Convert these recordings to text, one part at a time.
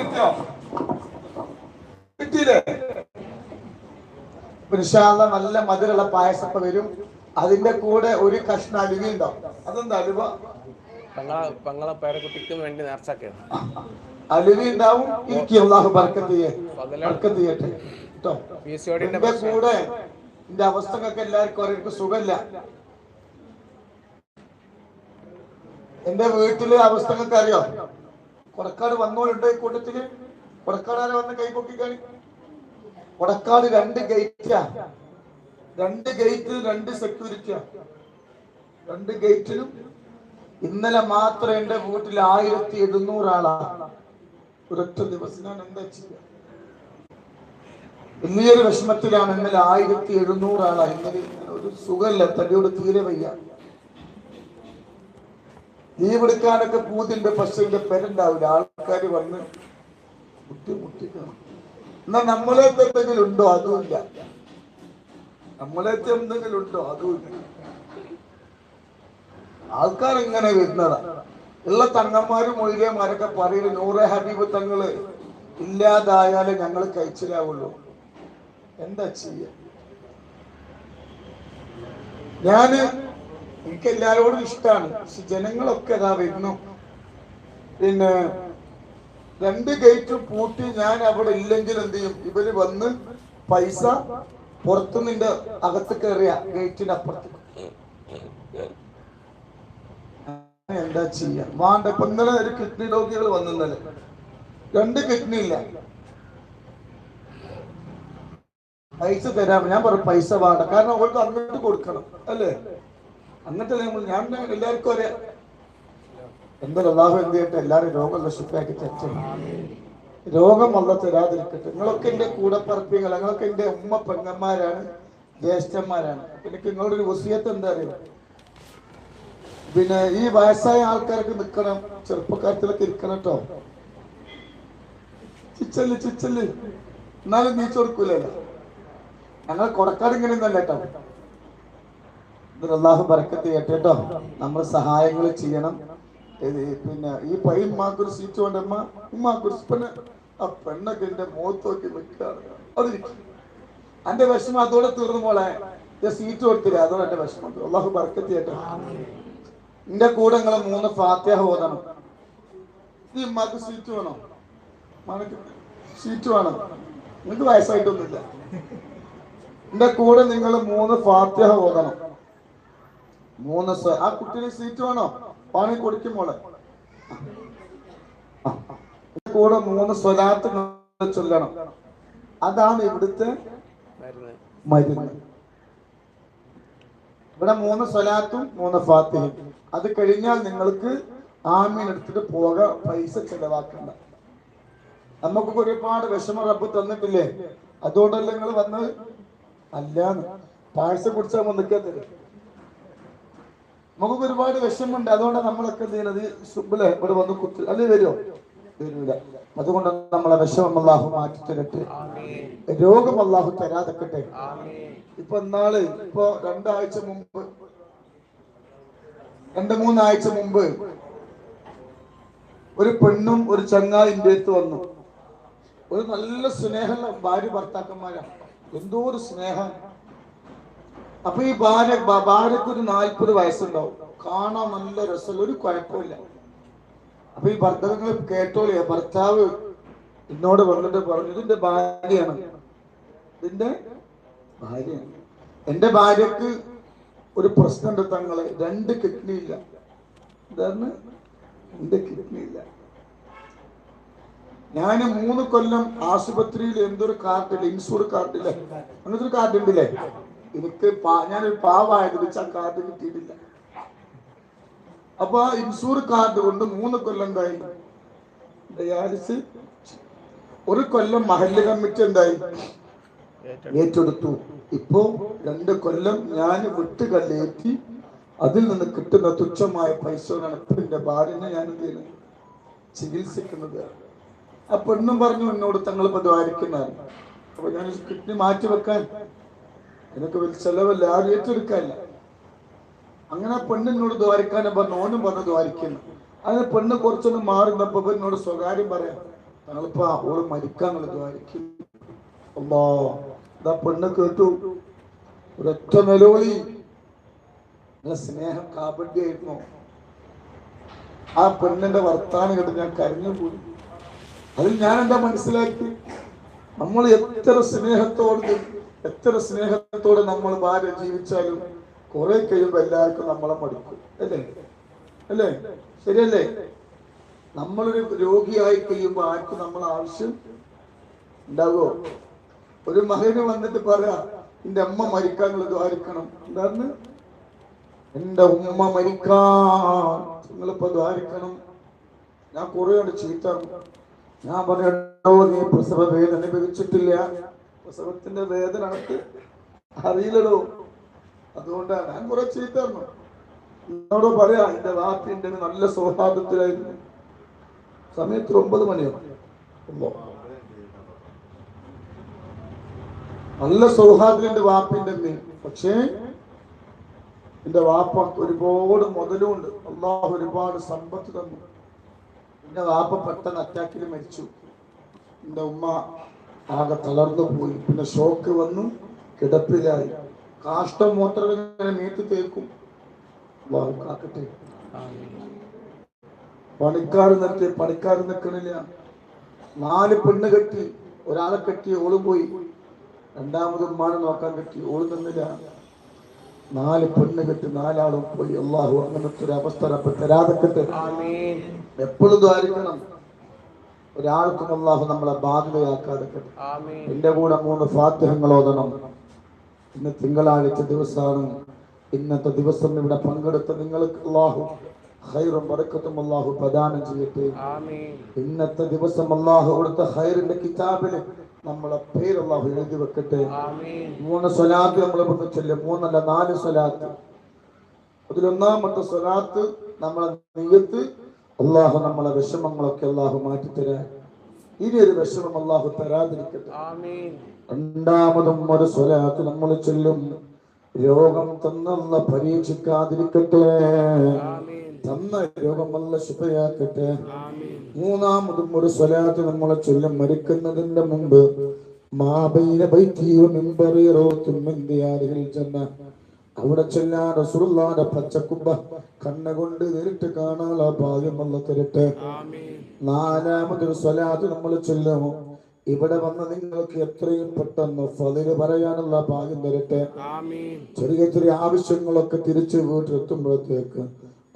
കിട്ടിയോ? കിട്ടിയില്ലേ? ഇൻഷാ അല്ലാഹ് നല്ല മധുരമുള്ള പായസൊക്കെ വരും. അതിന്റെ കൂടെ ഒരു കഷ്ണം അലുവ ഉണ്ടാവും. അതെന്താ അലുവ? പെങ്ങളെ പേരക്കുട്ടിക്ക് വേണ്ടി നേർച്ചയാക്കിയത്. അലുവ ഉണ്ടാവും. എനിക്ക് അല്ലാഹു ബർക്കത്ത് ചെയ്യട്ടെ കേട്ടോ. എന്റെ കൂടെ എന്റെ അവസ്ഥക്കൊക്കെ എല്ലാവർക്കും അവർക്ക് സുഖമില്ല. എന്റെ വീട്ടിലെ അവസ്ഥകൾക്ക് അറിയോ? കൊടക്കാട് വന്നോളുണ്ട് ഈ കൂട്ടത്തില്. കൊടക്കാട് ആരെ വന്ന് കൈപൊക്കി കാണി. കൊടക്കാട് 2 ഗേറ്റാ, 2 ഗേറ്റ് 2 സെക്യൂരിറ്റിയാ. 2 ഗേറ്റിലും ഇന്നലെ മാത്രം എന്റെ വീട്ടിൽ 1700 ആളാണ് ഒരൊറ്റ ദിവസം. ഞാൻ എന്താ ചെയ്യുക? വലിയൊരു വിഷമത്തിലാണ്. ഇന്നലെ 1700 ആളാണ്. ഇന്നലെ ഒരു സുഖമില്ല, തടിയോട് തീരെ വയ്യ. ലീവ് എടുക്കാനൊക്കെ പൂതിണ്ട്, പക്ഷെ എന്റെ പേരുണ്ടാവില്ല. ആൾക്കാർ വന്ന് ബുദ്ധിമുട്ടിക്കണം. എന്നാ നമ്മളേക്ക് എന്തെങ്കിലും ഉണ്ടോ? അതുമില്ല. നമ്മളേക്ക് എന്തെങ്കിലും ഉണ്ടോ? അതുമില്ല. ആൾക്കാർ ഇങ്ങനെ വരുന്നതാ. ഉള്ള തങ്ങന്മാരും മൊയ്ലിയന്മാരൊക്കെ പറയുന്നത് നൂറെ ഹബീബ് തങ്ങള് ഇല്ലാതായാലേ ഞങ്ങൾ കഴിച്ചിലാവുള്ളൂ. എന്താ ചെയ്യ? എനിക്ക് എല്ലാവരോടും ഇഷ്ടമാണ്, പക്ഷെ ജനങ്ങളൊക്കെ അതാ വരുന്നു. പിന്നെ 2 ഗേറ്റ് പൂട്ടി ഞാൻ അവിടെ ഇല്ലെങ്കിൽ എന്ത് ചെയ്യും? ഇവര് വന്ന് പൈസ പുറത്തുനിന്റെ അകത്ത് കയറിയ ഗേറ്റിന്റെ അപ്പുറത്ത്. എന്താ ചെയ്യാ? വേണ്ട. ഇപ്പൊ ഇന്നലെ ഒരു കിഡ്നി രോഗികൾ വന്നിന്നലെ 2 കിഡ്നി ഇല്ല. പൈസ തരാം. ഞാൻ പറഞ്ഞു പൈസ വേണ്ട, കാരണം അവർക്ക് അങ്ങോട്ട് കൊടുക്കണം അല്ലേ? അങ്ങനത്തെ ഞാൻ എല്ലാവർക്കും അറിയാം. എന്തായാലും അല്ലാഹു എന്ത് ചെയ്യട്ടെ, എല്ലാവരും രോഗം നശിപ്പാക്കി തെറ്റണം. രോഗം വല്ല തരാതിരിക്കട്ടെ. നിങ്ങളൊക്കെ എന്റെ കൂടപ്പറപ്പികൾ, നിങ്ങളൊക്കെ എന്റെ ഉമ്മ പെങ്ങന്മാരാണ്, ജ്യേഷ്ഠന്മാരാണ്. എനിക്ക് നിങ്ങളൊരു വസിയത്ത് എന്താ അറിയോ? പിന്നെ ഈ വയസ്സായ ആൾക്കാർക്ക് നിൽക്കണം, ചെറുപ്പക്കാരത്തിലൊക്കെ ഇരിക്കണം കേട്ടോ. ചിച്ചല് എന്നാലും നീച്ചു കൊടുക്കൂലല്ലോ. ഞങ്ങൾ കൊടക്കാട് ഇങ്ങനെയൊന്നല്ല കേട്ടോ. അല്ലാഹു ബർക്കത്ത് ചെയ്യട്ടെ കേട്ടോ. നമ്മൾ സഹായങ്ങൾ ചെയ്യണം. പിന്നെ ഈ ഉമ്മാക്കൊരു സീറ്റ് കൊണ്ട് ഉമ്മാക്കൊരു പെണ്ണൊക്കെ എന്റെ മുഖത്ത് നോക്കി നിൽക്കുകയാണ്. അതിരിക്കും എന്റെ വിഷമം അതോടെ തീർന്നു. മോളെ സീറ്റ് കൊടുത്തില്ല, അതോടെ എന്റെ വിഷമം. അല്ലാഹു ബർക്കത്ത് ചെയ്യട്ടെ. എന്റെ കൂടെ നിങ്ങൾ 3 ഫാത്തിഹ ഓതണം. ഈ ഉമ്മാക്ക് സീറ്റ് വേണോ? സീറ്റ് വേണം. നിങ്ങൾക്ക് വയസ്സായിട്ടൊന്നുമില്ല. എന്റെ കൂടെ നിങ്ങൾ 3 ഫാത്തിഹ ഓതണം. 3 ആ കുട്ടിന് സീറ്റ് വേണോ? പാണി കൊടുക്കും മോളെ. കൂടെ 3 സ്വലാത്ത് ചൊല്ലണം. അതാണ് ഇവിടുത്തെ മരുന്ന്. ഇവിടെ 3 സ്വലാത്തും 3 ഫാത്തിഹയും. അത് കഴിഞ്ഞാൽ നിങ്ങൾക്ക് ആമീൻ എടുത്തിട്ട് പോകാം. പൈസ ചെലവാക്കണ്ട. നമുക്കൊക്കെ ഒരുപാട് വിഷമം റബ്ബ് തന്നിട്ടില്ലേ? അതുകൊണ്ടല്ലേ നിങ്ങൾ വന്നത്? അല്ലാന്ന് പായസം കുടിച്ചാൽ നിൽക്കാത്തത്. നമുക്കൊക്കെ ഒരുപാട് വിഷമുണ്ട്. അതുകൊണ്ടാണ് നമ്മളൊക്കെ എന്ത് ചെയ്യുന്നത്? സുബിലെ ഇവിടെ വന്ന് കുത്തി അല്ലേ? വരുമോ? വരൂല. അതുകൊണ്ട് നമ്മളെ വിഷമം അല്ലാഹു മാറ്റി തരട്ടെ. രോഗം അല്ലാഹു തരാതെക്കട്ടെ. ഇപ്പൊ 2 ആഴ്ച മുമ്പ് 2-3 ആഴ്ച മുമ്പ് ഒരു പെണ്ണും ഒരു ചങ്ങായി എൻ്റെ അടുത്ത് വന്നു. ഒരു നല്ല സ്നേഹമുള്ള ഭാര്യ ഭർത്താക്കന്മാരാണ്. എന്തോ ഒരു സ്നേഹം. അപ്പൊ ഈ ഭാര്യക്ക് ഒരു 40 വയസ്സുണ്ടാവും. കാണാൻ നല്ല രസമുള്ള, ഒരു കുഴപ്പമില്ല. അപ്പൊ ഈ ഭർത്താക്കൾ കേട്ടോളിയ, ഭർത്താവ് എന്നോട് വന്നിട്ട് പറഞ്ഞു, ഇതിന്റെ ഭാര്യയാണ്. എന്റെ ഭാര്യക്ക് ഒരു പ്രശ്നമുണ്ട് തങ്ങളെ. 2 കിഡ്നി ഇല്ല. എന്താണ്? 2 കിഡ്നി ഇല്ല. ഞാൻ 3 കൊല്ലം ആശുപത്രിയിൽ എന്തൊരു കാർഡില്ല, ഇൻഷൂർ കാർഡില്ല, അങ്ങനത്തെ ഒരു കാർഡ് ഉണ്ടല്ലേ. എനിക്ക് ഞാനൊരു പാവമായത് വെച്ച് ആ കാർഡ് കിട്ടിയിട്ടില്ല. അപ്പൊ ആ ഇൻഷൂർ കാർഡ് കൊണ്ട് 3 കൊല്ലം എന്തായി? ഡയാലിസിസ്. 1 കൊല്ലം മഹല്ല് കമ്മിറ്റി എന്തായി? ഏറ്റെടുത്തു. ഇപ്പോ 2 കൊല്ലം ഞാൻ വിട്ടുകല്ലേറ്റി അതിൽ നിന്ന് കിട്ടുന്ന തുച്ഛമായ പൈസയാണ് എന്റെ ഭാര്യനെ ഞാൻ എന്ത് ചെയ്യുന്നത്? ചികിത്സിക്കുന്നത്. ആ പെണ്ണും പറഞ്ഞു എന്നോട് തങ്ങൾ ദ്വാരിക്കുന്നതാണ്. അപ്പൊ ഞാൻ കിഡ്നി മാറ്റി വെക്കാൻ എനിക്ക് വലിയ ചെലവല്ല, ആരും ഏറ്റെടുക്കാനില്ല. അങ്ങനെ പെണ്ണിനോട് ദ്വാരിക്കാനും പറഞ്ഞു. ഓനും പറഞ്ഞു ദ്വാരിക്കുന്നു. അതിന് പെണ്ണ് കുറച്ചൊന്ന് മാറുന്നപ്പോ എന്നോട് സ്വകാര്യം പറയാം, ഞങ്ങളിപ്പോ ഓള് മരിക്കാൻ ദ്വാരിക്കും. അല്ലാ, ഇതാ പെണ്ണ് കേട്ടു, ഒരൊറ്റ നിലവിളി. നല്ല സ്നേഹം കാബഡ്ഡിയായിരുന്നു. ആ പെണ്ണിന്റെ വർത്താനം കേട്ട് ഞാൻ കരഞ്ഞു പോയി. അതിൽ ഞാൻ എന്താ മനസ്സിലാക്കി, നമ്മൾ എത്ര സ്നേഹത്തോടെ നമ്മൾ ഭാര്യ ജീവിച്ചാലും കുറെ കഴിയുമ്പോ എല്ലാവർക്കും നമ്മളെ മടുക്കും. അല്ലേ അല്ലേ ശരിയല്ലേ? നമ്മളൊരു രോഗിയായി കഴിയുമ്പോ ആർക്കും നമ്മളെ ആവശ്യം ഉണ്ടാവോ? ഒരു മകന് വന്നിട്ട് പറയാ, എന്റെ അമ്മ മരിക്കാനുള്ളത് ദ്വാരിക്കണം. എന്താണ്? എന്റെ ഉമ്മ മരിക്കാൻ നിങ്ങളിപ്പോ ദ്വാരിക്കണം. ഞാൻ കുറെ കൊണ്ട് ചീത്ത. ഞാൻ പറയണോ, നീ പ്രസവ വേദന അനുഭവിച്ചിട്ടില്ല, പ്രസവത്തിന്റെ വേദന എനിക്ക് അറിയില്ലല്ലോ. അതുകൊണ്ടാണ് ഞാൻ കുറെ ചീത്ത പറഞ്ഞു. എന്നോട് പറയാ, എന്റെ വാപ്പിന്റെ നല്ല സൗഹാർദ്ദത്തിലായിരുന്നു. സമയത്ത് 9 മണിയാണ്. നല്ല സൗഹാർദ്ദം എന്റെ വാപ്പിന്റെ അമ്മ. പക്ഷേ എന്റെ വാപ്പ ഒരുപാട് മുതലുണ്ട്. അള്ളാഹു ഒരുപാട് സമ്പത്ത് തന്നു. എന്റെ വാപ്പ പെട്ടെന്ന് അറ്റാക്കിൽ മരിച്ചു. എന്റെ ഉമ്മ ആകെ തളർന്നു പോയി. പിന്നെ ഷോക്ക് വന്നു, കിടപ്പിലായി. കാഷ്ടം മൂത്രം ഇങ്ങനെ മീറ്റ് തേക്കും. അള്ളാഹു കാക്കട്ടെ. പണിക്കാർ നിൽക്കണില്ല. 4 പെണ്ണ് കെട്ടി, ഒരാളെ കെട്ടി ഓള് പോയി. രണ്ടാമത് ഉമ്മാനെ നോക്കാൻ കെട്ടി, ഓള് നിന്നില്ല. 4 പെണ്ണ് കെട്ടി 4 ആളും പോയി. അള്ളാഹു അങ്ങനത്തെ ഒരു അവസ്ഥ തരാതെക്കട്ടെ. എപ്പോഴും ദ്വാരിക്കണം, ഒരാൾക്കും അള്ളാഹു നമ്മളെ ബാധ്യതയാക്കാതെ. എന്റെ കൂടെ 3 ഫാത്തിഹകൾ ഓതണം. ഇന്ന് തിങ്കളാഴ്ച ദിവസമാണ്. ഇന്നത്തെ ദിവസം ഇവിടെ പങ്കെടുത്ത നിങ്ങൾക്ക് അള്ളാഹു ഖൈറും ബറക്കത്തും അള്ളാഹു പ്രദാനം ചെയ്യട്ടെ. ഇന്നത്തെ ദിവസം അള്ളാഹു കൊടുത്ത ഖൈറിന്റെ കിതാബിൽ നമ്മളെ പേര് അള്ളാഹു എഴുതി വെക്കട്ടെ. 3 സ്വലാത്ത് നമ്മൾ ചൊല്ലും. 3 അല്ല 4 സ്വലാത്ത്. അതിലൊന്നാമത്തെ സ്വലാത്ത് നമ്മളെ നിയ്യത്ത്, അള്ളാഹു നമ്മളെ വിഷമങ്ങളൊക്കെ അള്ളാഹു മാറ്റിത്തരാൻ. ഇനി ഒരു വിഷമം അള്ളാഹു തരാതിരിക്കട്ടെ. രണ്ടാമതും ഒരു സ്വലാത്ത് നമ്മൾ ചൊല്ലും, രോഗം തന്നല്ല പരീക്ഷിക്കാതിരിക്കട്ടെ, തന്ന രോഗം അല്ല ശുഭയാക്കട്ടെ. മൂന്നാമതും ഒരു സ്വലാത്ത് നമ്മൾ ചൊല്ലും, മരിക്കുന്നതിന്റെ മുമ്പ്, മാബൈന ബൈതി വ മിൻബറി റൗത്തും മിൻ ദിയാരിൽ ജന്ന. അവിടെ ചെല്ലാൻ റസൂലുള്ളാഹിന്റെ പച്ചക്കുബ്ബ കണ്ണുകൊണ്ട് നേരിട്ട് കാണാനുള്ള ഭാഗ്യം അല്ലാഹു തരട്ടെ. നാലാമതൊരു സ്വലാത്ത് നമ്മൾ ചൊല്ലും, ഇവിടെ വന്ന് നിങ്ങൾക്ക് എത്രയും പെട്ടെന്ന് ഫളില് പറയാനുള്ള ഭാഗ്യം തരട്ടെ. ചെറിയ ചെറിയ ആവശ്യങ്ങളൊക്കെ തിരിച്ചു വീട്ടിലെത്തുമ്പോഴത്തേക്ക്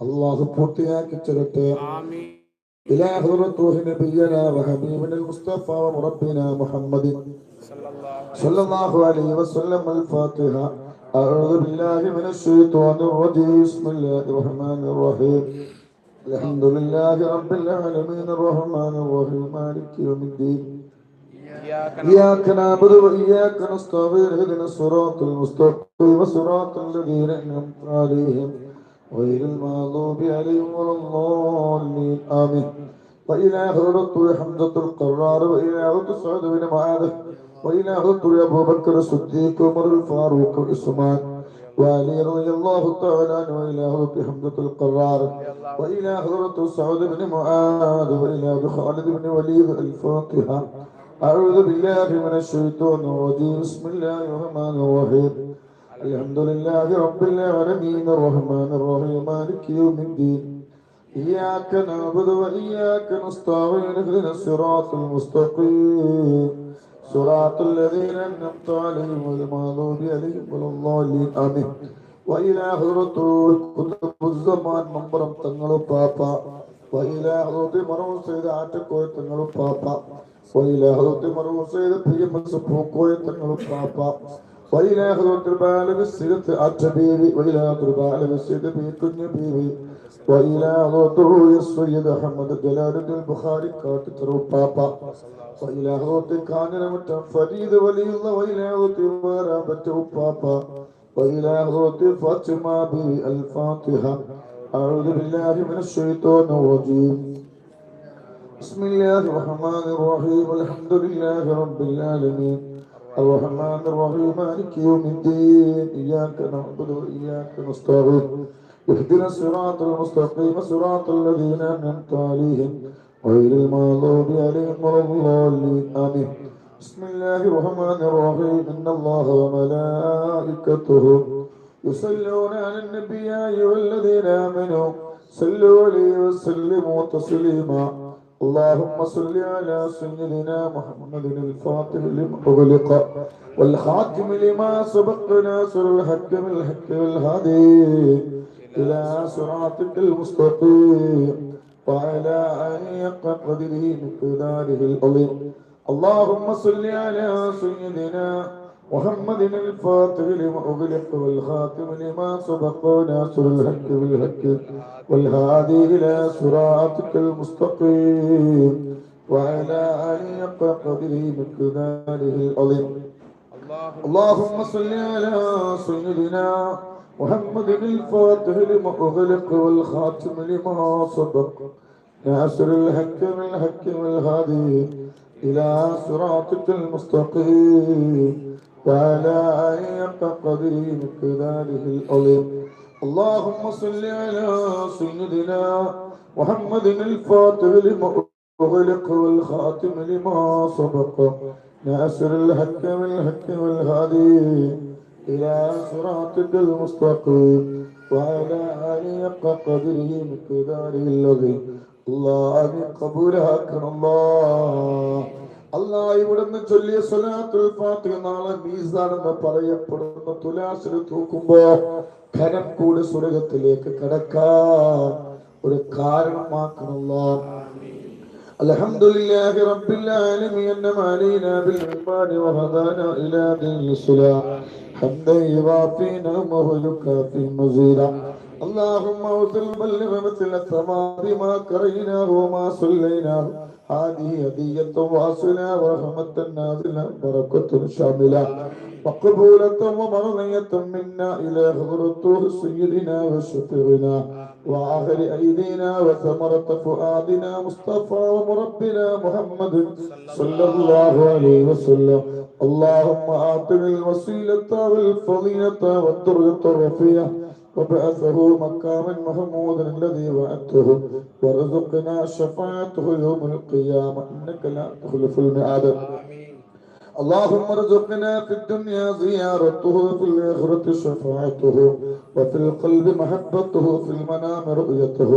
അള്ളാഹു പൂർത്തിയാക്കി തരട്ടെ. إلى حضرة نبينا وحبيبنا المصطفى وربنا محمد صلى الله عليه وسلم. الفاتحة. أعوذ بالله من الشيطان الرجيم. بسم الله الرحمن الرحيم. الحمد لله رب العالمين الرحمن الرحيم مالك يوم الدين. إياك نعبد وإياك نستعين. اهدنا الصراط المستقيم صراط الذين أنعمت عليهم غير المغضوب عليهم ولا الضالين. آمين. وإلى حضرة حمزة القرار، وإلى حضرة سعد بن معاذ، وإلى حضرة أبو بكر الصديق عمر الفاروق عثمان وعلي رضي الله تعالى عنه، وإلى حضرة حمزة القرار، وإلى حضرة سعد بن معاذ، وإلى خالد بن وليد. الفاتحة. أعوذ بالله من الشيطان الرجيم. بسم الله الرحمن الرحيم. الحمد لله رب العالمين الرحمن الرحيم مالك يوم الدين. إياك نعبد وإياك نستعين. اهدنا الصراط المستقيم صراط الذين أنعمت عليهم غير المغضوب عليهم ولا الضالين. آمين. وإلى حضرة قطب الزمان منبرم تنغلو بابا، وإلى حضرة مرحوم سيد عاتقوي تنغلو بابا، وإلى حضرة مرحوم سيد بيمس بوكوي تنغلو بابا، وإلى حضرة البالغ السيد عتبيبي، وإلى حضرة البالغ السيد بيكن بيبي، وإلى حضرة السيد أحمد جلال البخاري كاتترو بابا، وإلى حضرة كانر متفريد ولي الله، وإلى حضرة ورابة بابا، وإلى حضرة فاطمة بي. الفاتحة. أعوذ بالله من الشيطان الرجيم. بسم الله الرحمن الرحيم. الحمد لله رب العالمين الرحمن الرحيم مالك يوم الدين. إياك نعبد وإياك نستعين. اهدنا الصراط المستقيم صراط الذين أنعمت عليهم غير المغضوب عليهم ولا الضالين آمين. بسم الله الرحمن الرحيم. إن الله وملائكته يصلون على النبي يا أيها الذين آمنوا صلوا عليه وسلموا تسليما. اللهم صل على سيدنا محمد الفاتح لما أغلق والخاتم لما سبق ناصر الحق بالحق والهادي إلى صراطك المستقيم وعلى آله قدره مقداره العظيم. اللهم صل على سيدنا محمد الفاتح لما أغلق والخاتم لما سبق ناصر الحق بالحق والهادي إلى صراطك المستقيم وعلى آله قدره مقداره العظيم. اللهم صل على سيدنا محمد الفاتح لما أغلق والخاتم لما سبق ناصر الحق بالحق والهادي إلى صراطك المستقيم وعلى آله قدره مقداره العظيم. اللهم صل على سيدنا محمد الفاتح لما أغلق والخاتم لما سبق ناصر الحق بالحق والهادي إلى صراطك المستقيم وعلى آله قدره مقداره العظيم. الله قبولك الله. അല്ലാഹ് ഇവിടുന്ന് ചൊല്ലിയ സ്വലാത്തുൽ ഫാത്തിഹ നാളെ മീസാൻ എന്ന് പറയപ്പെടുന്ന തുലാസിൽ തൂക്കുമ്പോ ഖനം കൂടി സ്വർഗ്ഗത്തിലേക്ക് കടക്കാൻ ഒരു കാരണമാക്കണല്ലോ. അൽഹംദുലില്ലാഹി റബ്ബിൽ ആലമീൻ അന്നമ അലൈനാ ബിൽ ഇമാനി വഹദാനാ ഇലാ ദീനിൽ ഇസ്ലാം ഹംദൻ യുവാഫി നഅമഹു യുകാഫി മസീദാ. اللهم اوصل بلغ مثل الثواب ما قريناه وما صليناه. هذه هدية واصلة ورحمة نازلة بركة شاملة وقبولة ومرضية منا إلى حضرة سيدنا وشفيعنا وآخر أيدينا وثمرة فؤادنا مصطفى ومربنا محمد صلى الله عليه وسلم. اللهم آتنا الوسيلة والفضيلة والدرجة الرفيعة وبعثه مقاما محمودا الذي وعدته وارزقنا شفاعته يوم القيامة إنك لا تخلف الميعاد. اللهم ارزقنا في الدنيا زيارته وفي الآخرة شفاعته وفي القلب محبته في المنام رؤيته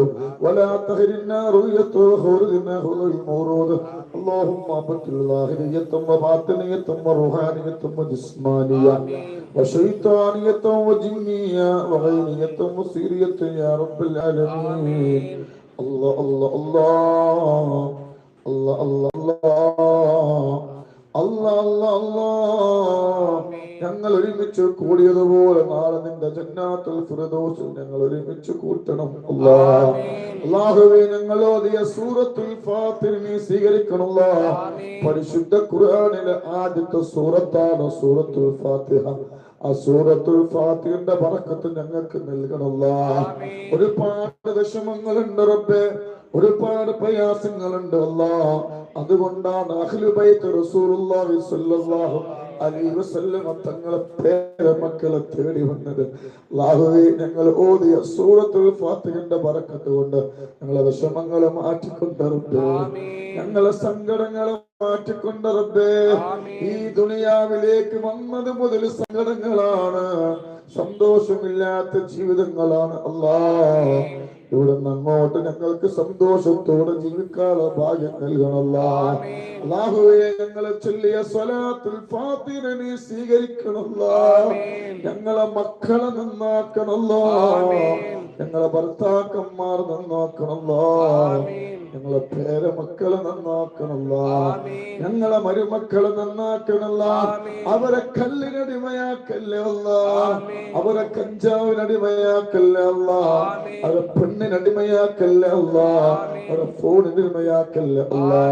ولا تحرمنا رؤيته وخورنا هو المورود. اللهم ابطل ظاهرية وباطنية وروحانية وجسمانية وشيطانية وجنية وغيرية وسيرية يا رب العالمين. الله الله الله الله الله الله അല്ലാ അല്ലാ അല്ലാ. ഞങ്ങൾ ഒരുമിച്ച് കൂടിയതുപോലെ നാളെ നിന്റെ ജന്നാത്തുൽ ഫിർദൗസിൽ ഞങ്ങൾ ഒരുമിച്ച് കൂട്ടണം അല്ലാഹ്. അല്ലാഹുവേ, ഞങ്ങൾ ഓതിയ സൂറത്തുൽ ഫാത്തിഹ നീ സ്വീകരിക്കണം അല്ലാഹ്. പരിശുദ്ധ ഖുർആനിലെ ആദ്യത്തെ സൂറത്താണ് സൂറത്തുൽ ഫാത്തിഹ. ആ സൂറത്തുൽ ഫാത്തിഹയുടെ ബറക്കത്ത് ഞങ്ങൾക്ക് നൽകണം അല്ലാഹ്. ഒരുപാട് വിഷമങ്ങളുണ്ട് റബ്ബേ, ഒരുപാട് പ്രയാസങ്ങളുണ്ട് അല്ലാഹ്. അതുകൊണ്ടാണ് അഹ്ലു ബൈത്ത് റസൂലുള്ളാഹി സ്വല്ലല്ലാഹു അലൈഹി വസല്ലം തങ്ങളെ പേരമക്കളെ തേടി വന്നത്. അല്ലാഹുവേ, ഞങ്ങൾ ഓതിയ സൂറത്തുൽ ഫാത്തിഹയുടെ ബറക്കത്ത് കൊണ്ട് ഞങ്ങളെ വിഷമങ്ങളെ മാറ്റിക്കൊണ്ട് റബ്ബേ, ഞങ്ങളെ സങ്കടങ്ങളെ മാറ്റിക്കൊണ്ട് റബ്ബേ. ഈ ദുനിയാവിലേക്ക് വന്നത് മുതൽ സങ്കടങ്ങളാണ്, സന്തോഷമില്ലാത്ത ജീവിതങ്ങളാണ് അല്ലാഹ്. ഇവിടെ നിന്ന് അങ്ങോട്ട് ഞങ്ങൾക്ക് സന്തോഷത്തോടെ ജീവിക്കാനുള്ള ഭാഗ്യം നൽകണമല്ലോ. അല്ലാഹുവേ, ഞങ്ങളെ ചൊല്ലിയ സ്വലാത്തുൽ ഫാത്തിഹ നീ സ്വീകരിക്കണമല്ലോ. ഞങ്ങളെ മക്കളെ നന്നാക്കണമല്ലോ, ഞങ്ങളെ ഭർത്താക്കന്മാർ നന്നാക്കണമല്ലോ, ഞങ്ങളെ പേരമക്കളെ നന്നാക്കണമല്ലോ, ഞങ്ങളെ മരുമക്കളെ നന്നാക്കണല്ലോ. അവരെ കല്ലിനടിമയാക്കല്ലേ അല്ലാ, അവരെ കഞ്ചാവിനടിമയാക്കല്ലേ അല്ലാ, അവരെ പെണ്ണിനടിമയാക്കല്ലേ അല്ലാ, അവരെ ഫോണിനടിമയാക്കല്ലേ അല്ലാ,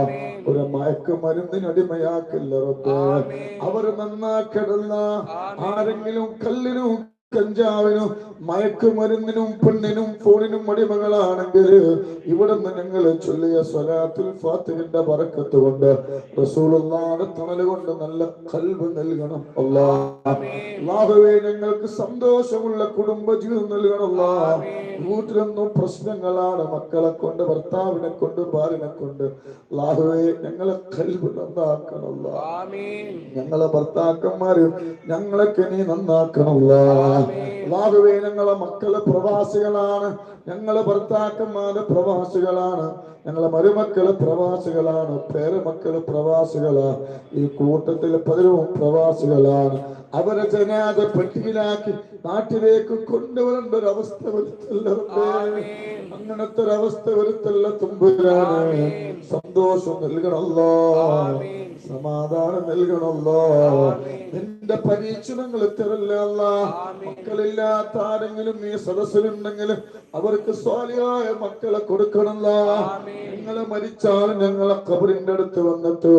ഒരു മയക്കുമരുന്നിനടിമയാക്കല്ലേ റബ്ബേ. അവരെ നന്നാക്കണല്ല. ആരെങ്കിലും കല്ലിനും കഞ്ചാവിനും മയക്കുമരുന്നിനും പെണ്ണിനും ഫോണിനും അടിമകളാണെങ്കിൽ ഇവിടുന്ന് ഞങ്ങൾ ചൊല്ലിയ സ്വലാത്തുൽ ഫാത്തിഹിന്റെ ബറക്കത്ത് കൊണ്ട് റസൂലുള്ളാഹിന്റെ തണൽ കൊണ്ട് നല്ല ഖൽബ് നൽകണം അല്ലാഹുവേ. ഞങ്ങൾക്ക് സന്തോഷമുള്ള കുടുംബ ജീവിതം നൽകണം അല്ലാഹ്. വീട്ടിലൊന്നും പ്രശ്നങ്ങളാണ്, മക്കളെ കൊണ്ട്, ഭർത്താവിനെ കൊണ്ട്, ഭാര്യനെ കൊണ്ട്. അല്ലാഹുവേ ഞങ്ങളെ ഖൽബ് നന്നാക്കണം അല്ലാഹ്. ഞങ്ങളെ ഭർത്താക്കന്മാര് ഞങ്ങളൊക്കെ നീ നന്നാക്കണം അല്ലാഹുവേ. ഞങ്ങളെ മക്കള് പ്രവാസികളാണ്, ഞങ്ങളെ ഭർത്താക്കന്മാര് പ്രവാസികളാണ്, ഞങ്ങളെ മരുമക്കള് പ്രവാസികളാണ്, പേരമക്കള് പ്രവാസികളാണ്, ഈ കൂട്ടത്തിൽ പലരും പ്രവാസികളാണ്. അവരെ ജനാദ പെട്ടിയിലാക്കി നാട്ടിലേക്ക് കൊണ്ടുവരേണ്ട ഒരു അവസ്ഥ വരുത്തല്ല, അങ്ങനത്തെ ഒരു അവസ്ഥ വരുത്തല്ല തമ്പുരാനെ. സന്തോഷം നൽകണല്ലോ, സമാധാനം നൽകണല്ലോ. നിന്റെ പരീക്ഷണങ്ങൾ തരല്ല അല്ലാ. മക്കളില്ലാത്ത ആരെങ്കിലും ഈ സദസ്സിലുണ്ടെങ്കിലും അവർക്ക് സ്വാലിഹായ മക്കളെ കൊടുക്കണല്ല. ഞങ്ങളെ മരിച്ചാൽ ഞങ്ങളെ ഖബറിന്റെ അടുത്ത് വന്നിട്ട്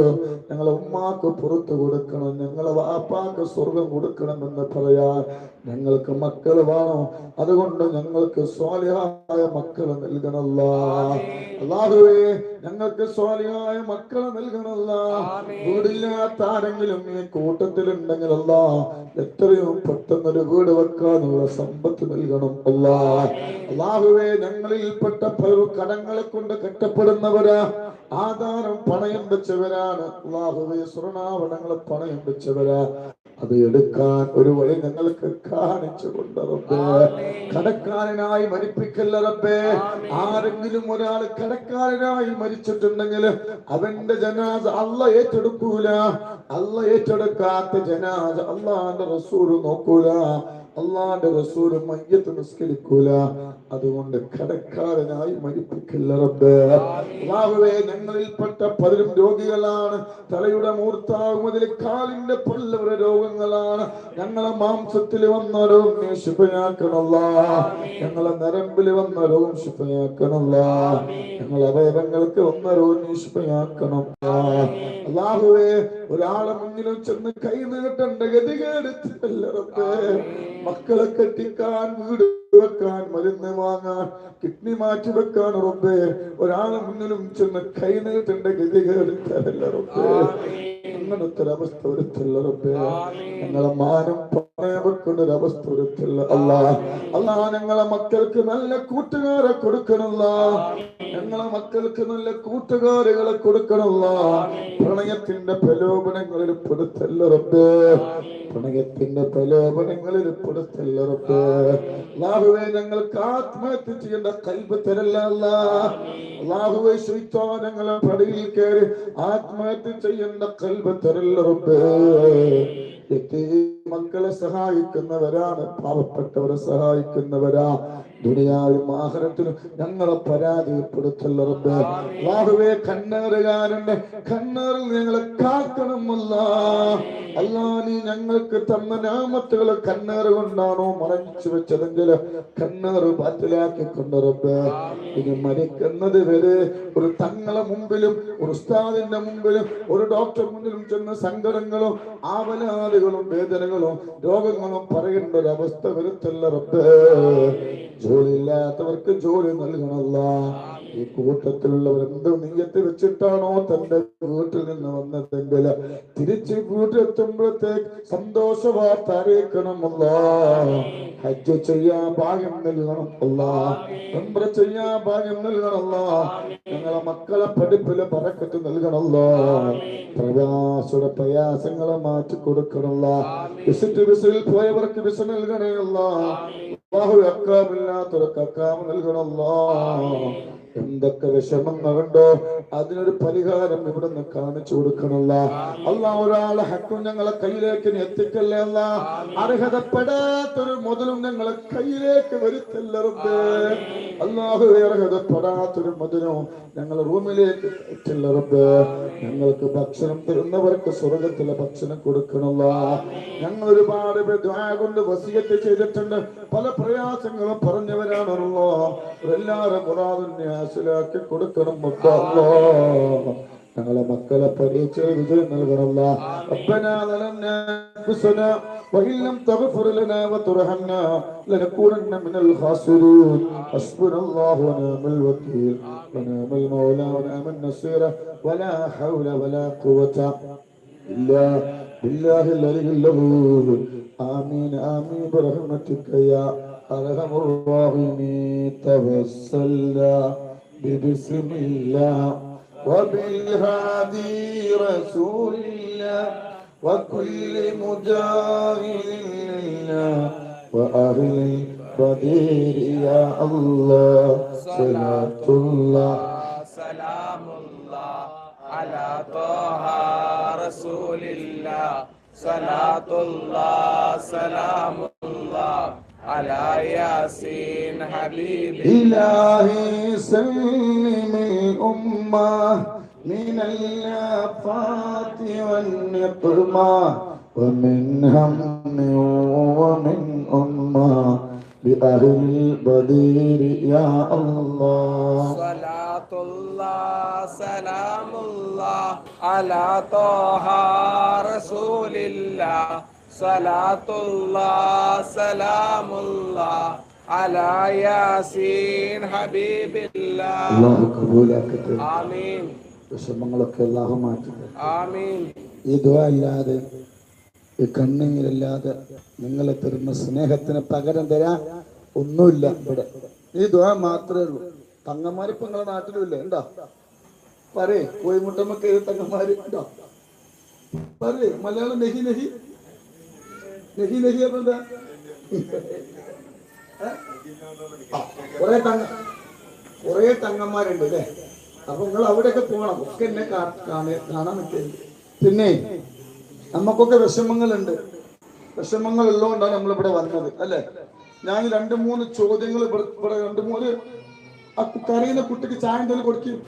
ഞങ്ങളെ ഉമ്മാക്ക് പുറത്തു കൊടുക്കണം, ഞങ്ങളെ വാപ്പാക്ക് സ്വർഗം കൊടുക്കണമെന്ന് പറയാൻ ഞങ്ങൾക്ക് മക്കൾ വേണം. അതുകൊണ്ട് ഞങ്ങൾക്ക് സ്വാലിഹായ മക്കളെ നൽകണല്ല അല്ലാഹുവേ. ഞങ്ങൾക്ക് സ്വാലിഹായ മക്കളെ നൽകണല്ല. വീടില്ലാത്ത ആരെങ്കിലും ഈ കൂട്ടത്തിലുണ്ടെങ്കിൽ അല്ലാ, എത്രയും പെട്ടെന്നൊരു വീട് വെക്കാനുള്ള സമ്പത്ത് നൽകണം അല്ലാഹുവേ. ഞങ്ങളിൽപ്പെട്ട പലരും കടങ്ങളെ കൊണ്ട് കെട്ടപ്പെടുന്നവരാ, ആധാരം പണയം വെച്ചവരാണ് അല്ലാഹുവേ. സ്വർണ്ണാഭരണങ്ങൾ പണയം വെച്ചവരാ, അത് എടുക്കാൻ ഒരു വഴി ഞങ്ങൾക്ക് കാണിച്ചു കൊണ്ട് റബ്ബേ. കടക്കാരനായി മരിപ്പിക്കല്ല റബ്ബേ. ആരെങ്കിലും ഒരാൾ കടക്കാരനായി മരിച്ചിട്ടുണ്ടെങ്കിൽ അവന്റെ ജനാസ അല്ലാഹ് ഏറ്റെടുക്കൂല. അല്ലാഹ് ഏറ്റെടുക്കാത്ത ജനാസ അല്ലാഹുവിന്റെ റസൂൽ നോക്കൂല, അല്ലാഹുവിന്റെ റസൂൽ മയ്യത്ത് നിസ്കരിക്കൂല. അതുകൊണ്ട് കടക്കാരനായി മരിപ്പിക്കല്ല റബ്ബേ. അല്ലാഹുവേ, ഞങ്ങളിൽപ്പെട്ട പലരും രോഗികളാണ്. തലയുടെ മൂർത്താവ് മുതൽ കാലിന്റെ പല്ല് വരെ രോഗങ്ങളാണ്. ഞങ്ങളെ മാംസത്തിൽ വന്ന രോഗം നീ ശിഫയാക്കണല്ലാ. ഞങ്ങളെ നരമ്പിൽ വന്ന രോഗം ശിഫയാക്കണല്ലാ. ഞങ്ങളെ അവയവങ്ങൾക്ക് വന്ന രോഗം നീ ശിഫയാക്കണം അല്ലാഹുവേ. ഒരാളെ മുന്നിലും ചെന്ന് കൈ നീട്ടേണ്ട ഗതികേടുത്തല്ല റബ്ബേ. മക്കളെ കെട്ടിക്കാൻ, വീട് വെക്കാൻ, മരുന്ന് വാങ്ങാൻ, കിഡ്നി മാറ്റി വെക്കാൻ റബ്ബേ ഒരാളെ മുന്നിലും ചെന്ന് കൈ നീട്ടേണ്ട ഗതികേടുത്തല്ല റബ്ബേ. അങ്ങനത്തെ ഒരവസ്ഥ വരുത്തല്ല റബ്ബേ. ഞങ്ങളെ മാനം പണയം വെക്കുന്ന ഒരവസ്ഥ വരുത്തല്ല അല്ലാ. ഞങ്ങളെ മക്കൾക്ക് നല്ല കൂട്ടുകാരെ കൊടുക്കണല്ല. ഞങ്ങളെ മക്കൾക്ക് നല്ല കൂട്ടുകാരികളെ കൊടുക്കണല്ല. പ്രണയത്തിന്റെ പ്രലോഭനങ്ങളിൽ പെടുത്തല്ല റബ്ബേ. പ്രണയത്തിന്റെ പ്രലോഭനങ്ങളിൽ പെടുത്തല്ല റബ്ബേ. അല്ലാഹുവേ, ഞങ്ങൾക്ക് ആത്മഹത്യ ചെയ്യേണ്ട ഖൽബ് തരല്ല അല്ലാഹുവേ. ശൈത്താൻ ഞങ്ങളെ പടിയിൽ കയറി ആത്മഹത്യ ചെയ്യേണ്ട ഖൽബ് തരല്ല റബ്ബേ. മക്കളെ സഹായിക്കുന്നവരാണ്, പാവപ്പെട്ടവരെ സഹായിക്കുന്നവരാ. ദുനിയാവിലും ആഖിറത്തിലും ഞങ്ങളെ പരാജയപ്പെടുത്തല്ല റബ്ബേ. അല്ലാഹുവേ, കണ്ണേറുകാരന്റെ കണ്ണേറിൽ ഞങ്ങളെ കാക്കണം അല്ലാ. നീ ഞങ്ങൾക്ക് തന്ന നാമത്തുകളെ കണ്ണേറ് കൊണ്ടാണോ മറച്ചു വെച്ചതെങ്കിൽ കണ്ണേറ് ബാത്തിലാക്കിക്കൊണ്ട് റബ്ബേ. ഇനി മരിക്കുന്നത് വരെ ഒരു തങ്ങളെ മുമ്പിലും ഒരു ഉസ്താദിന്റെ മുമ്പിലും ഒരു ഡോക്ടർ മുന്നിലും ചെന്ന് സങ്കടങ്ങളും ആവലാദികളും വേദനകളും രോഗങ്ങളും പറയേണ്ട ഒരു അവസ്ഥ വരുത്തല്ല റബ്ബേ. ജോലിയില്ലാത്തവർക്ക് ജോലി നൽകണല്ല. ഈ കൂട്ടത്തിലുള്ളവർ എന്ത് നീയത്ത് വെച്ചിട്ടാണോ തന്റെ വീട്ടിൽ നിന്ന് വന്നതെങ്കിൽ തിരിച്ച് വീട്ടിലെത്തുമ്പോഴത്തേക്ക് സന്തോഷ വാർത്ത അറിയിക്കണമല്ല. ഹജ്ജ് ചെയ്യാൻ ഭാഗ്യം നൽകണം ഉംറ ചെയ്യാൻ ഭാഗ്യം നൽകണമല്ല. ഞങ്ങളെ മക്കളെ പഠിപ്പില് ബറക്കത്ത് നൽകണമല്ലോ. പ്രവാസിയുടെ പ്രയാസങ്ങളെ മാറ്റി കൊടുക്കണമല്ല. Whistle പോയവർക്ക് visa നൽകണമല്ല. അക്കാമില്ലാത്തവർക്ക് അക്കാമ നൽകണമല്ലോ. എന്തൊക്കെ വിഷമങ്ങളുണ്ടോ അതിനൊരു പരിഹാരം ഇവിടുന്ന് കാണിച്ചു കൊടുക്കണല്ല അല്ലാ. ഒരാളെ ഹക്കും ഞങ്ങളെ കയ്യിലേക്ക് എത്തിക്കല്ല അല്ല. അർഹതപ്പെടാത്തൊരു മുതലും ഞങ്ങളെ കയ്യിലേക്ക് വരുത്തല്ല റബ്ബേ. അല്ലാഹുവേ, അർഹതപ്പെടാത്തൊരു മുതലും ഞങ്ങൾ റൂമിലേക്ക് എത്തില്ല റബ്ബേ. ഞങ്ങൾക്ക് ഭക്ഷണം തരുന്നവർക്ക് സ്വർഗത്തിലെ ഭക്ഷണം കൊടുക്കണല്ല. ഞങ്ങൾ ഒരുപാട് ദുആ കൊണ്ട് വസിയത്ത് ചെയ്തിട്ടുണ്ട്. പല പ്രയാസങ്ങളും പറഞ്ഞവരാണല്ലോ. എല്ലാവരും മുറാദിനെ ാക്കി കൊടുക്കണം. ഞങ്ങളെ മക്കളെ പരീക്ഷ വിജയം നൽകണമല്ല. ربنا ظلمنا أنفسنا وإن لم تغفر لنا وترحمنا لنكونن من الخاسرين. حسبنا الله ونعم الوكيل ونعم المولى ونعم النصير ولا حول ولا قوة إلا بالله العلي العظيم. آمين آمين برحمتك يا أرحم الراحمين. توسلنا ببسم الله وبالهادي رسول الله وكل مجاهد لله وأهل البدير يا الله. صلاة الله سلام الله على طه رسول الله. صلاة الله سلام الله على ياسين حبيب إلهي سلم الأمة من الآفات والنقمة ومن هم ومن أمة بأهل البدير يا الله. صلاة الله سلام الله على طه رسول الله. صلاة الله سلام الله على ياسين حبيب الله. الله കബൂലാക്കട്ടെ. آمين വിഷമങ്ങളൊക്കെ അല്ലാഹു മാറ്റട്ടെ. آمين. ഈ ദുആ അല്ലാതെ ഈ കണ്ണീരല്ലാതെ നിങ്ങളെ തരുന്ന സ്നേഹത്തിന് പകരം തരാൻ ഒന്നുമില്ല ഇവിടെ. ഈ ദുആ മാത്രമേ ഉള്ളൂ. തങ്ങന്മാരിപ്പോ നിങ്ങളെ നാട്ടിലുമില്ലേ? ഉണ്ടോ? പറയേ കോയിമുട്ടമ്മക്ക് തങ്ങന്മാര് ഉണ്ടോ? പറയേ മലയാളം നെഹി നെഹി നെഹി നെഹി എന്താ? കൊറേ തങ്ങന്മാരുണ്ട് അല്ലേ? അപ്പൊ നിങ്ങൾ അവിടെയൊക്കെ പോകണം. ഒക്കെ എന്നെ കാണാൻ പറ്റുന്നുണ്ട്. പിന്നെ നമുക്കൊക്കെ വിഷമങ്ങളുണ്ട്. വിഷമങ്ങൾ ഉള്ളതുകൊണ്ടാണ് നമ്മളിവിടെ വന്നത് അല്ലെ? ഞാൻ 2-3 ചോദ്യങ്ങൾ ഇവിടെ 2-3 കരയുന്ന കുട്ടിക്ക് ചായ എന്തെങ്കിലും കൊടുക്കും.